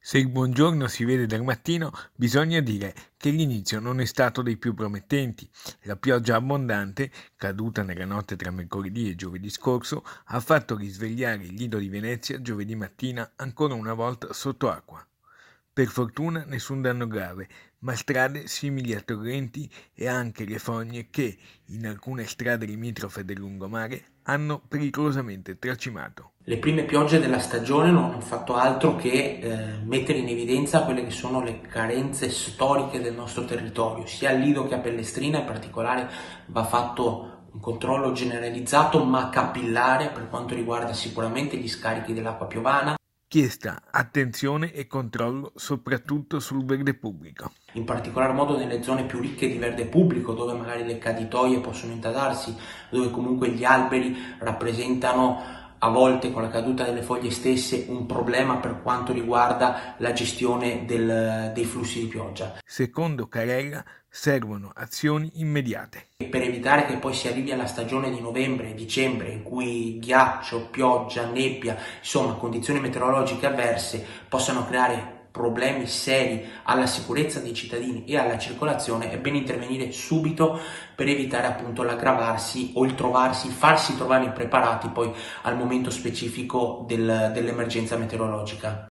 Se il buongiorno si vede dal mattino, bisogna dire che l'inizio non è stato dei più promettenti. La pioggia abbondante, caduta nella notte tra mercoledì e giovedì scorso, ha fatto risvegliare il Lido di Venezia giovedì mattina ancora una volta sotto acqua. Per fortuna nessun danno grave, ma strade simili a torrenti e anche le fogne che, in alcune strade limitrofe del lungomare, hanno pericolosamente tracimato. Le prime piogge della stagione non hanno fatto altro che mettere in evidenza quelle che sono le carenze storiche del nostro territorio, sia a Lido che a Pellestrina. In particolare va fatto un controllo generalizzato ma capillare per quanto riguarda sicuramente gli scarichi dell'acqua piovana. Chiesta attenzione e controllo soprattutto sul verde pubblico. In particolar modo nelle zone più ricche di verde pubblico, dove magari le caditoie possono intasarsi, dove comunque gli alberi rappresentano a volte con la caduta delle foglie stesse un problema per quanto riguarda la gestione dei flussi di pioggia. Secondo Carella servono azioni immediate. E per evitare che poi si arrivi alla stagione di novembre e dicembre in cui ghiaccio, pioggia, nebbia, insomma condizioni meteorologiche avverse possano creare problemi seri alla sicurezza dei cittadini e alla circolazione, è bene intervenire subito per evitare appunto l'aggravarsi o farsi trovare impreparati poi al momento specifico dell'emergenza meteorologica.